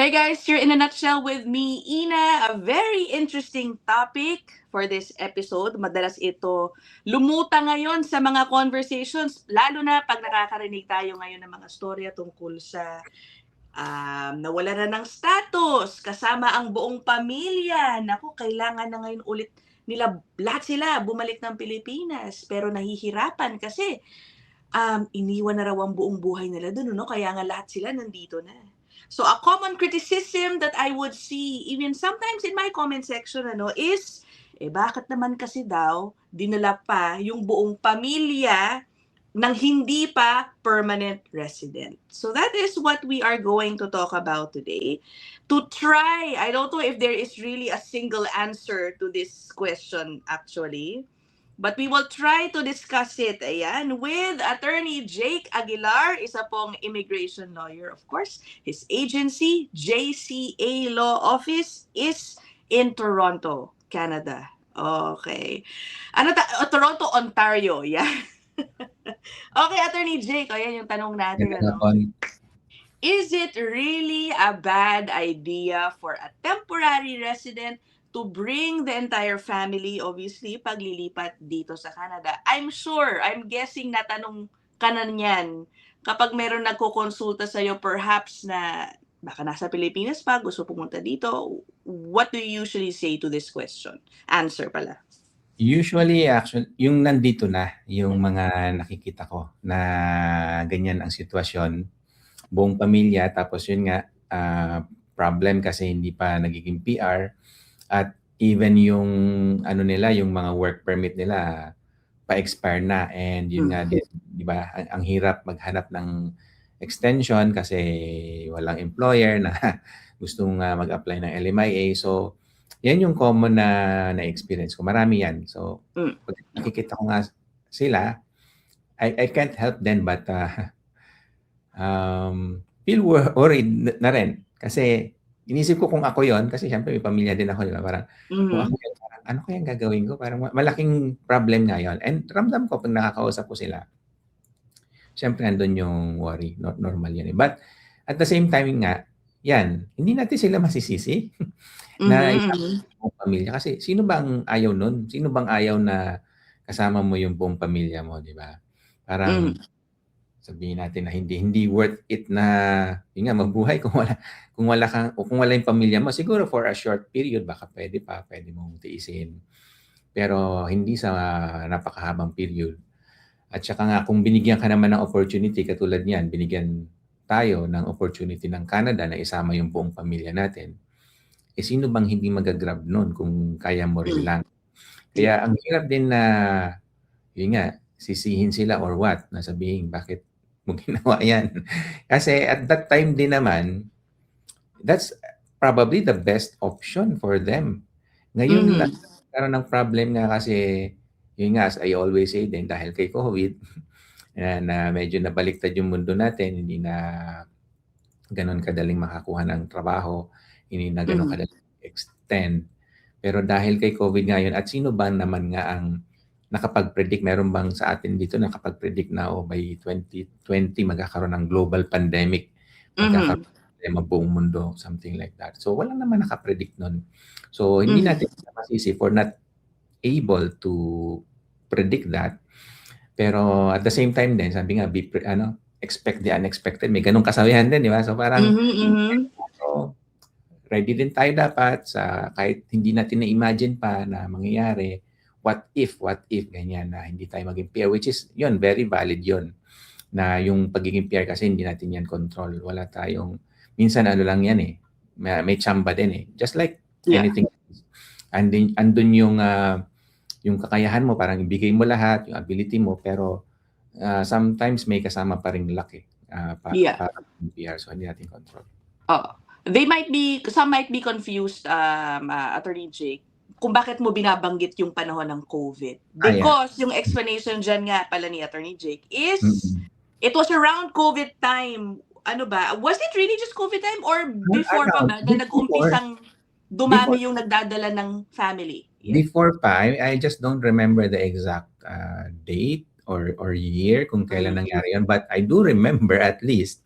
Hey guys, you're in a nutshell with me, Ina. A very interesting topic for this episode. Madalas ito lumuta ngayon sa mga conversations, lalo na pag nakakarinig tayo ngayon ng mga storya tungkol sa nawala na ng status, kasama ang buong pamilya. Naku, kailangan na ngayon ulit nila, lahat sila bumalik ng Pilipinas, pero nahihirapan kasi iniwan na raw ang buong buhay nila doon, no? Kaya nga lahat sila nandito na. So a common criticism that I would see even sometimes in my comment section is bakit naman kasi daw dinala pa yung buong pamilya ng hindi pa permanent resident. So that is what we are going to talk about today. To try, I don't know if there is really a single answer to this question actually. But we will try to discuss it, ayan, with Attorney Jake Aguilar, isa pong immigration lawyer, of course. His agency, JCA Law Office, is in Toronto, Canada. Okay. Toronto, Ontario, yeah. Okay, Attorney Jake, ayan yung tanong natin, Is it really a bad idea for a temporary resident to bring the entire family, obviously, paglilipat dito sa Canada? I'm guessing na tanong ka na niyan. Kapag meron nagkukonsulta sa'yo, perhaps na baka nasa Pilipinas pa, gusto pumunta dito, what do you usually say to this question? Answer pala. Usually, actually, yung nandito na, yung mga nakikita ko na ganyan ang sitwasyon, buong pamilya, tapos yun nga, problem kasi hindi pa nagiging PR, at even yung ano nila, yung mga work permit nila pa-expire na, and yun nga din, di ba, ang hirap maghanap ng extension kasi walang employer na gustong mag-apply ng LMIA. So yan yung common na experience ko. Marami yan. So pag nakikita ko nga sila, I can't help then but feel worried na rin. Kasi inisip ko kung ako yon, kasi syempre may pamilya din ako, diba? Parang kung ako yun, parang ano kayang gagawin ko? Parang malaking problem nga yun. And ramdam ko pag nakakausap ko sila, syempre nandun yung worry. Normal yun. But at the same time nga, yan, hindi natin sila masisisi na isang buong pamilya. Kasi sino bang ayaw nun? Sino bang ayaw na kasama mo yung buong pamilya mo, di ba? Parang sabihin natin na hindi worth it na yun nga, mabuhay kung wala yung pamilya mo. Siguro for a short period baka pwede mong tiisin. Pero hindi sa napakahabang period. At saka nga kung binigyan ka naman ng opportunity katulad niyan, binigyan tayo ng opportunity ng Canada na isama yung buong pamilya natin. Sino bang hindi magagrab nun kung kaya mo rin lang? Kaya ang hirap din na yun nga, sisihin sila or what, na sabihin bakit mo ginawa yan. Kasi at that time din naman, that's probably the best option for them. Ngayon, nagkaroon ng problem nga kasi, yun nga, as I always say din, dahil kay COVID, na medyo nabaliktad yung mundo natin, hindi na ganun kadaling makakuha ng trabaho, hindi na ganun kadaling extend. Pero dahil kay COVID ngayon, at sino ba naman nga ang nakapag-predict, meron bang sa atin dito nakapag-predict na by 2020 magkakaroon ng global pandemic, magkakaroon ng buong mundo, something like that. So wala naman nakapredict nun. So hindi natin masisi for not able to predict that. Pero at the same time din, sabi nga, expect the unexpected. May ganung kasabihan din, di ba? So parang so, ready din tayo dapat sa kahit hindi natin na-imagine pa na mangyayari. What if, ganyan na hindi tayo maging PR, which is, yun, very valid yun. Na yung pagiging PR kasi hindi natin yan control. Wala tayong, minsan ano lang yan eh, may tsamba din eh. Just like anything. Andun yung kakayahan mo, parang ibigay mo lahat, yung ability mo, pero sometimes may kasama pa rin luck eh. Para PR, so hindi natin control. Some might be confused, Attorney Jake, kung bakit mo binabanggit yung panahon ng COVID. Because yung explanation dyan nga pala ni Attorney Jake is, it was around COVID time. Ano ba? Was it really just COVID time or before pa ba na nag-umpisang dumami yung nagdadala ng family? Yeah. Before pa, I just don't remember the exact date or year kung kailan nangyari yun. But I do remember at least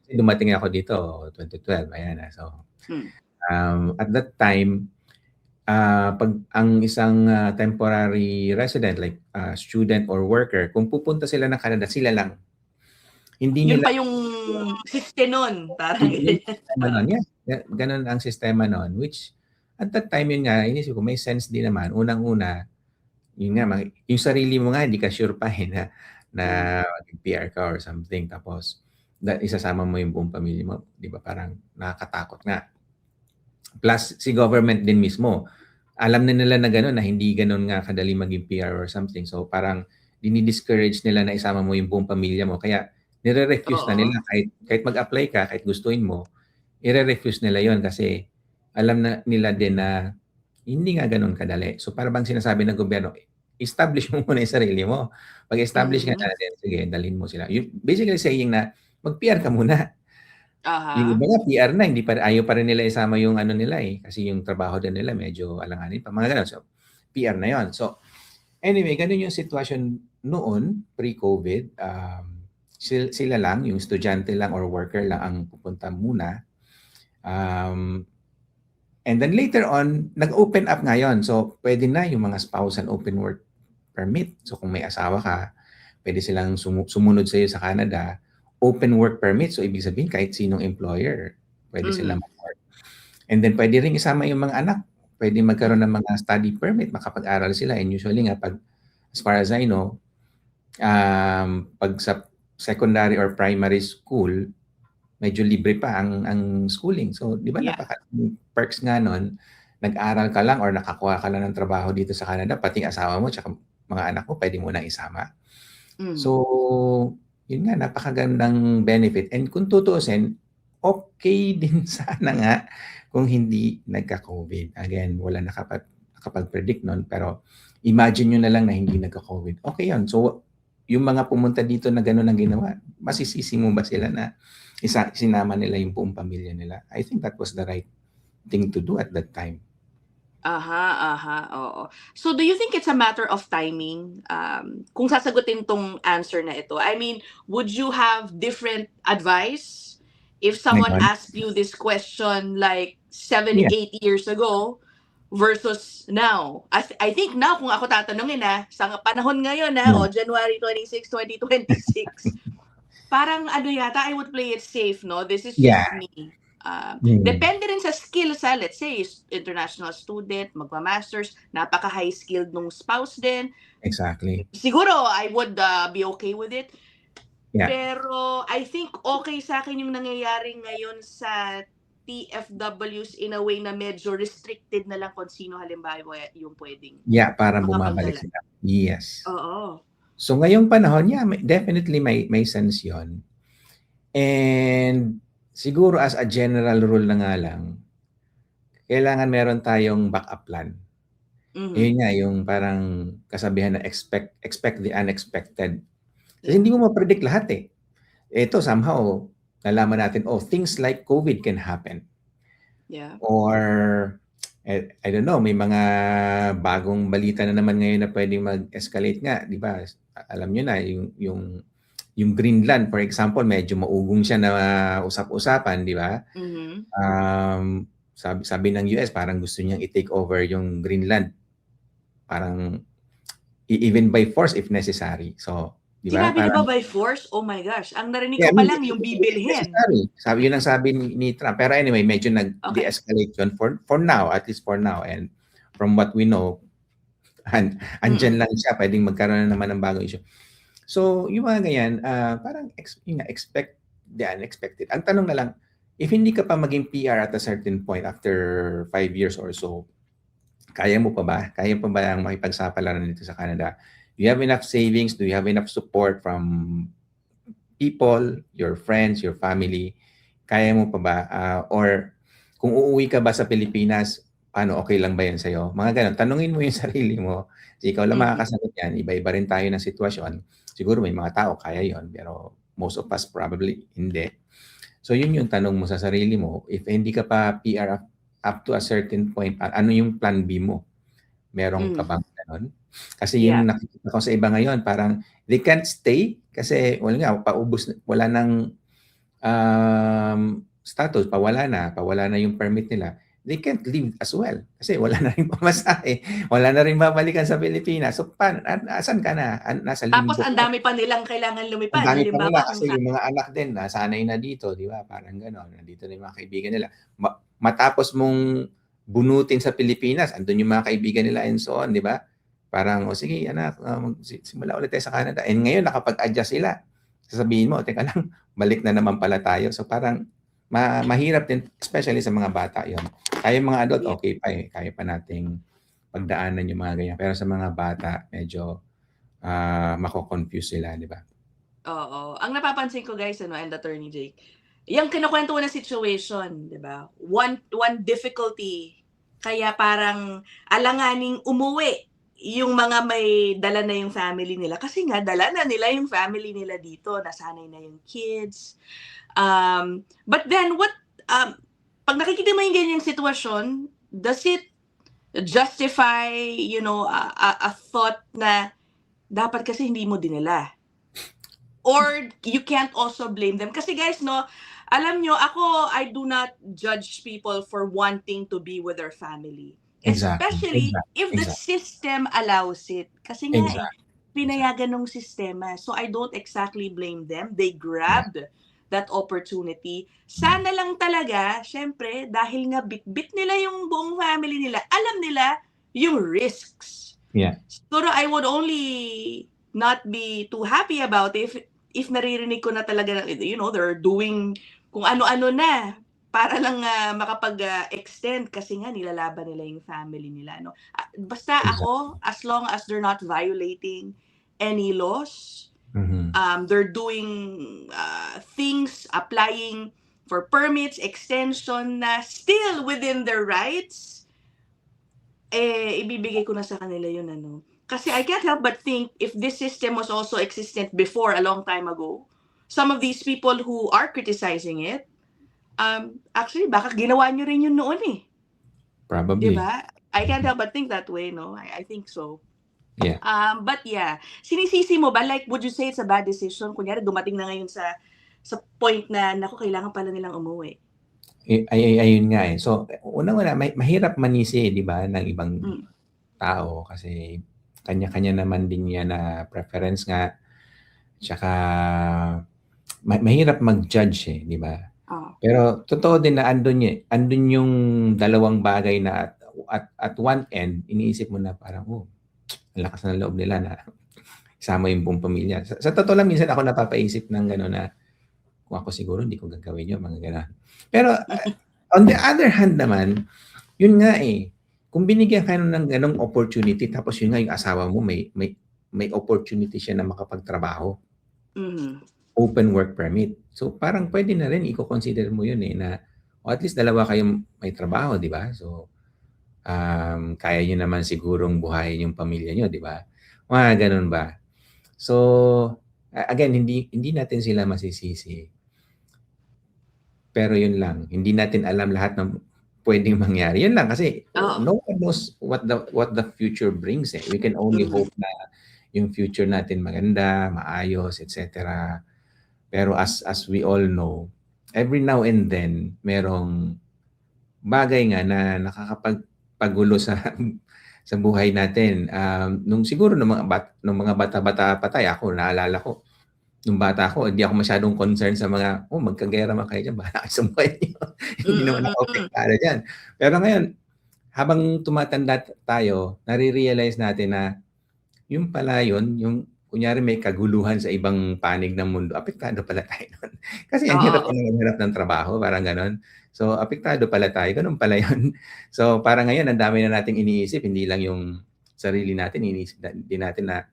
Dumating ako dito 2012, ayan na. So, Hmm. at that time, pag ang isang temporary resident like student or worker, kung pupunta sila ng Canada, sila lang. Hindi Yun nila pa yung system nun, parang yung ganyan. sistema nun, ganun ang sistema nun, which at that time yun nga, inisip ko may sense din naman. Unang-una, yun nga, yung sarili mo nga, hindi ka sure pa na mag-PR ka or something. Tapos, isasama mo yung buong pamilya mo. Di ba? Parang nakakatakot nga. Plus, si government din mismo, alam na nila na gano'n, na hindi gano'n nga kadali maging PR or something. So, parang dinidiscourage nila na isama mo yung buong pamilya mo. Kaya, nire-refuse na Oo. nila. Kahit mag-apply ka, kahit gustuin mo, i-refuse nila yon kasi alam na nila din na hindi nga gano'n kadali. So, para bang sinasabi ng gobyerno, establish mo muna yung sarili mo. Pag-establish ka na din, sige, dalhin mo sila. Basically saying na, mag-PR ka muna. Yung Aha. iba nga PR na, ayaw pa rin nila isama yung ano nila kasi yung trabaho din nila medyo alanganin pa, mga ganun. So, PR na yon. So, anyway, ganun yung sitwasyon noon, pre-COVID. Sila lang, yung estudyante lang or worker lang ang pupunta muna. And then later on, nag-open up ngayon. So, pwede na yung mga spouse and open work permit. So, kung may asawa ka, pwede silang sumunod sa iyo sa Canada, open work permit. So, ibig sabihin, kahit sinong employer, pwede silang mag-work. And then, pwede rin isama yung mga anak. Pwede magkaroon ng mga study permit, makapag-aral sila. And usually nga, as far as I know, pag sa secondary or primary school, medyo libre pa ang schooling. So, di ba perks nga nun, nag-aral ka lang or nakakuha ka lang ng trabaho dito sa Canada, pati asawa mo, tsaka mga anak mo, pwede mo na isama. So, yun nga, napakagandang benefit. And kung tutuusin, okay din sana nga kung hindi nagka-COVID. Again, wala nakapag-predict nun, pero imagine nyo na lang na hindi nagka-COVID. Okay yun. So, yung mga pumunta dito na gano'n ang ginawa, masisisi mo ba sila na sinama nila yung buong pamilya nila? I think that was the right thing to do at that time. Oo. So, do you think it's a matter of timing? Kung sasagutin tong answer na ito, I mean, would you have different advice if someone asked you this question like 7, 8 years ago versus now? I think now, kung ako tatanungin sa panahon ngayon January 26, 2026, parang yata, I would play it safe, no? This is just me. Depende rin sa skills let's say international student, magma-masters, napaka-high skilled nung spouse din. Exactly. Siguro I would be okay with it. Yeah. Pero I think okay sa akin yung nangyayari ngayon sa TFWs in a way na medyo restricted na lang kung sino halimbawa yung pwedeng para bumabalik sila. Yes. Oo. So ngayong panahon, definitely may sense yon. And siguro as a general rule na nga lang, kailangan meron tayong backup plan. Yun nga, yung parang kasabihan na expect the unexpected. Kasi hindi mo ma-predict lahat Ito somehow, nalaman natin, things like COVID can happen. Yeah. Or, I don't know, may mga bagong balita na naman ngayon na pwedeng mag-escalate nga, di ba? Alam nyo na, yung Greenland, for example, medyo maugong siya na usap-usapan, di ba? Sabi ng US, parang gusto niyang i-take over yung Greenland. Parang even by force if necessary. So, di ba? Sinabi na ba by force? Oh my gosh. Ang narinig ko pa lang yung bibilhin. Yun ang sabi ni Trump. Pero anyway, medyo nag-de-escalate yun for now, at least for now. And from what we know, andyan lang siya, pwedeng magkaroon na naman ng bagong issue. So, yung mga ganyan, parang expect the unexpected. Ang tanong na lang, if hindi ka pa maging PR at a certain point after 5 years or so, kaya mo pa ba? Kaya pa ba ang makipagsapalaran dito sa Canada? Do you have enough savings? Do you have enough support from people, your friends, your family? Kaya mo pa ba? Or kung uuwi ka ba sa Pilipinas, paano, okay lang ba yan sa'yo? Mga ganun. Tanungin mo yung sarili mo. Kasi ikaw lang makakasagot yan. Iba-iba rin tayo ng sitwasyon. Siguro may mga tao kaya yon, pero most of us probably hindi. So yun yung tanong mo sa sarili mo. If hindi ka pa PR up to a certain point, ano yung plan B mo? Merong ka bang ganun? Kasi yung nakikita ko sa iba ngayon, parang they can't stay kasi wala nang status, pawala na yung permit nila, they can't leave as well. Kasi wala na rin pamasahe, wala na rin babalikan sa Pilipinas. So, asan ka na? Nasa Tapos limbo ang ka. dami pa nilang kailangan Ang lumipad. dami pa nila Halimbawa, kung kasi yung mga anak din nasanay na dito, di ba? Parang gano'n. Nandito na yung mga kaibigan nila. Matapos mong bunutin sa Pilipinas, andun yung mga kaibigan nila and so on, di ba? Parang, sige anak, simula ulit tayo sa Canada. And ngayon, nakapag-adjust sila. Sasabihin mo, teka lang, balik na naman pala tayo. So parang mahirap din, especially sa mga bata yon. Kaya mga adult, okay pa eh. Kaya pa nating pagdaanan yung mga ganyan. Pero sa mga bata, medyo mako-confuse sila, di ba? Oo. Ang napapansin ko guys, and Attorney Jake, yung kinukwento ko na situation, di ba? One difficulty, kaya parang alanganing umuwi yung mga may dala na yung family nila. Kasi nga, dala na nila yung family nila dito. Nasanay na yung kids. But then, pag nakikita mo yung ganyang sitwasyon, does it justify, a thought na dapat kasi hindi mo dinala? Or you can't also blame them. Kasi guys, alam nyo, I do not judge people for wanting to be with their family. Especially if the system allows it. Kasi nga pinayagan ng sistema. So I don't exactly blame them. They grabbed that opportunity. Sana lang talaga, syempre, dahil nga bit-bit nila yung buong family nila, alam nila yung risks. Yeah. Pero I would only not be too happy about it if naririnig ko na talaga, they're doing kung ano-ano na para lang makapag-extend kasi nga nilalaban nila yung family nila. No? Basta ako, as long as they're not violating any laws, they're doing things, applying for permits, extension na still within their rights, ibibigay ko na sa kanila yun. Kasi I can't help but think if this system was also existent before a long time ago, some of these people who are criticizing it, actually, baka ginawa nyo rin yun noon eh. Probably. Diba? I can't help but think that way, no? I think so. Yeah. But yeah, sinisisi mo ba? Like, would you say it's a bad decision? Kunyari, dumating na ngayon sa point na, naku, kailangan pala nilang umuwi. Ayun nga eh. So, unang-una, mahirap manisi, di ba, ng ibang tao kasi kanya-kanya naman din yan na preference nga. Tsaka, mahirap mag-judge eh, di ba? Pero totoo din na andun yung dalawang bagay na at one end, iniisip mo na parang, ang lakas ng loob nila na isama yung buong pamilya. Sa totoo lang, minsan ako napapaisip ng gano'n na kung ako siguro hindi ko gagawin yun, mga gano'n. Pero on the other hand naman, yun nga eh, kung binigyan ka ng ganong opportunity, tapos yun nga yung asawa mo, may opportunity siya na makapagtrabaho. Open work permit. So parang pwede na rin, i-consider mo yun eh, na at least dalawa kayong may trabaho, di ba? So, kaya nyo naman sigurong buhayin yung pamilya nyo, di ba? Mga ganun ba? So, again, hindi natin sila masisisi. Pero yun lang, hindi natin alam lahat ng pwedeng mangyari. Yun lang kasi no one knows what the future brings eh. We can only hope na yung future natin maganda, maayos, etc. Pero as we all know, every now and then merong bagay nga na nakakapagpagulo sa buhay natin. Nung siguro nung mga bata-bata pa tayo, ako naalala ko nung bata ako, hindi ako masyadong concerned sa mga, magkagera man kayo dyan, bahala kayo sa buhay niyo. Hindi naman ako apektado dyan. Pero ngayon, habang tumatanda tayo, nare-realize natin na yung pala yun, yung kunyari may kaguluhan sa ibang panig ng mundo, apektado pala tayo nun. Kasi ang hirap ng trabaho, parang ganon. So, apektado pala tayo, ganun pala yun. So, parang ngayon, ang dami na nating iniisip, hindi lang yung sarili natin, iniisip din natin na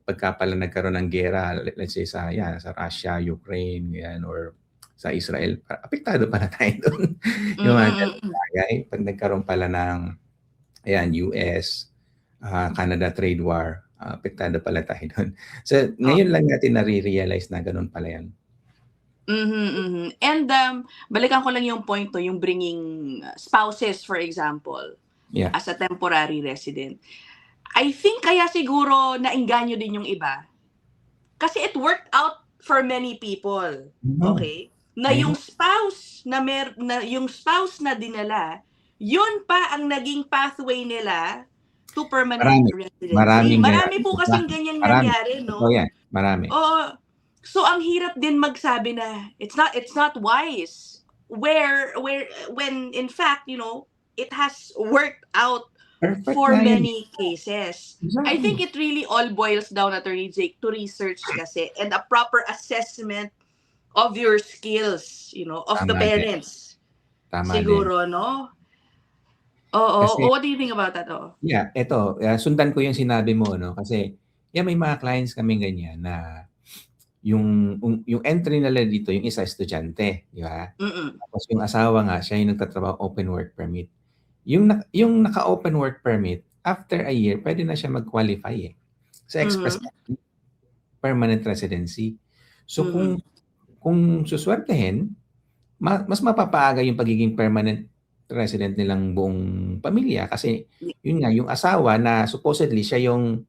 pagka pala nagkaroon ng gera, let's say sa Russia, Ukraine, yan, or sa Israel, apektado pala tayo doon. Yung mga bagay, pag nagkaroon pala ng US, Canada trade war, apektado pala tayo doon. So, ngayon lang natin nare-realize na ganun pala yan. And balikan ko lang yung point yung bringing spouses, for example, as a temporary resident. I think kaya siguro nainganyo din yung iba. Kasi it worked out for many people. Okay? na yung spouse na yung spouse na dinala, yun pa ang naging pathway nila to permanent residency. Marami po kasing ganyan nangyari, no? Oh, yeah. Marami. Oo. So ang hirap din magsabi na it's not wise when in fact, it has worked out Perfect for na yun. many cases. Exactly. I think it really all boils down, Attorney Jake, to research kasi and a proper assessment of your skills, of the parents. Tama Siguro, din. no? Oo. Kasi, what do you think about that? Yeah, sundan ko yung sinabi mo, no? Kasi, may mga clients kami ganyan na yung entry nila dito, yung isa estudyante, di ba? Tapos yung asawa nga, siya yung nagtatrabaho open work permit. Yung naka-open work permit, after a year, pwede na siya mag-qualify sa express permanent residency. So kung suswertehin, mas mapapaaga yung pagiging permanent resident nilang buong pamilya kasi yun nga, yung asawa na supposedly siya yung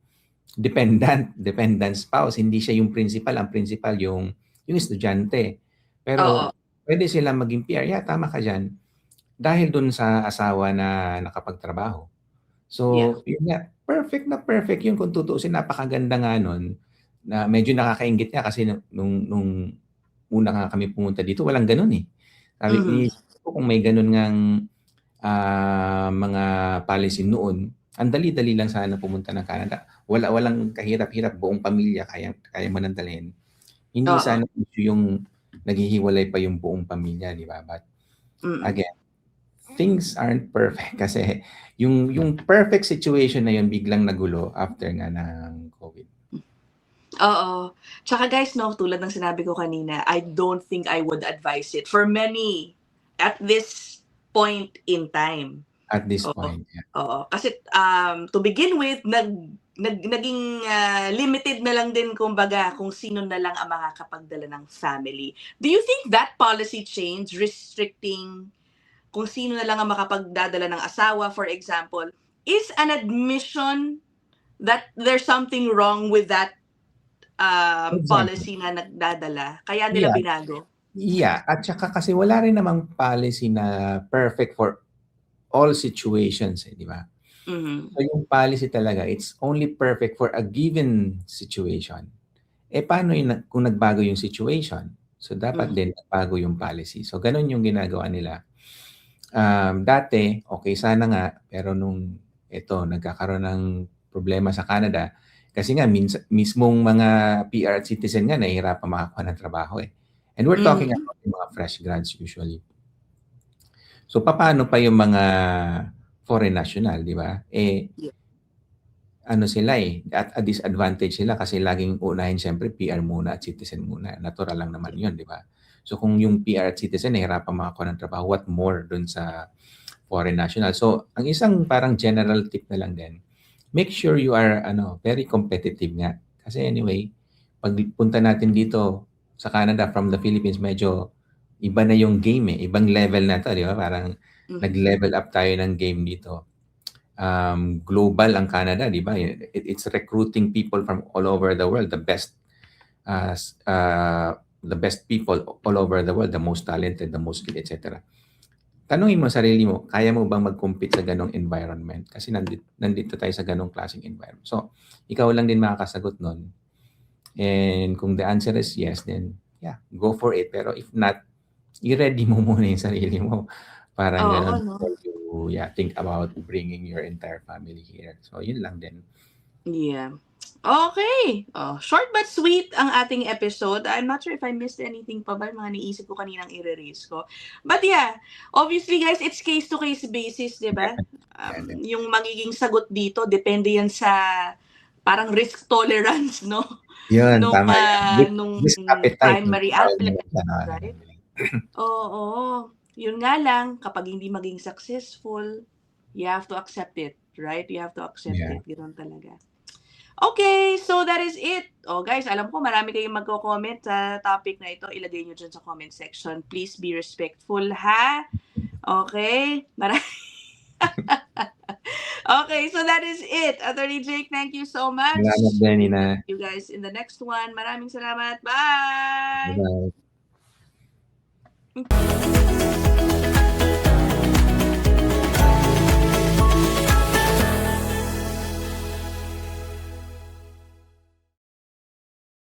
dependent spouse, hindi siya yung principal. Ang principal yung estudyante. Pero pwede silang maging PR. Yeah, tama ka dyan. Dahil dun sa asawa na nakapagtrabaho. So, yun nga, perfect yun kung tutuusin. Napakaganda nga nun na medyo nakakaingit nga kasi nung una nga kami pumunta dito, walang ganun eh. Sabi ko kung may ganun ngang mga policy noon, ang dali-dali lang sana pumunta ng Canada. Walang kahirap-hirap, buong pamilya kaya manandalhin. Hindi sana yung naghihiwalay pa yung buong pamilya, di ba? But again, things aren't perfect kasi yung perfect situation na yun biglang nagulo after nga ng COVID. Oo. Tsaka guys, tulad ng sinabi ko kanina, I don't think I would advise it for many at this point in time. At this point, yeah. Oo. Kasi to begin with, naging limited na lang din kumbaga kung sino na lang ang makakapagdala ng family. Do you think that policy change restricting kung sino na lang ang makapagdadala ng asawa, for example, is an admission that there's something wrong with that policy na nagdadala? Kaya nila binago? Yeah. At saka kasi wala rin namang policy na perfect for all situations, di ba? So yung policy talaga, it's only perfect for a given situation. Paano kung nagbago yung situation? So dapat din nagbago yung policy. So ganun yung ginagawa nila. Dati, okay sana nga, pero nung nagkakaroon ng problema sa Canada, kasi nga mismong mga PR at citizen nga nahihirapan makakuha ng trabaho And we're talking about yung mga fresh grads usually. So paano pa yung mga foreign national, di ba? Ano sila at a disadvantage sila kasi laging unahin siyempre PR muna at citizen muna. Natural lang naman yun, di ba? So kung yung PR at citizen nahihirapan makakuha ng trabaho, what more dun sa foreign national? So ang isang parang general tip na lang din, make sure you are very competitive nga. Kasi anyway, pag punta natin dito sa Canada from the Philippines, medyo iba na yung game Ibang level na to, di ba? Parang nag-level up tayo ng game dito. Global ang Canada, di ba? It's recruiting people from all over the world, the best people all over the world, the most talented, the most skilled, etc. Tanungin mo sarili mo, kaya mo bang mag-compete sa ganong environment? Kasi nandito tayo sa ganong klaseng environment. So, ikaw lang din makakasagot nun. And kung the answer is yes, then yeah, go for it. Pero if not, i-ready mo muna yung sarili mo. Parang ganon. Think about bringing your entire family here. So, yun lang din. Yeah. Okay. Short but sweet ang ating episode. I'm not sure if I missed anything pa ba, mga naisip ko kaninang i-release ko. But yeah, obviously guys, it's case-to-case basis, di ba? Yung magiging sagot dito, depende yan sa parang risk tolerance, no? Yun, tama yan. Nung risk appetite. Primary applicant, right? Oo. Yun nga lang, kapag hindi maging successful, you have to accept it, right? You have to accept it. Ganoon talaga. Okay, so that is it. Guys, alam ko marami kayong magko-comment sa topic na ito. Ilagay nyo dyan sa comment section. Please be respectful, ha? Okay? Okay, so that is it. Attorney Jake, thank you so much. Salamat din, Nina. See you guys in the next one. Maraming salamat. Bye! Bye-bye. Hmm.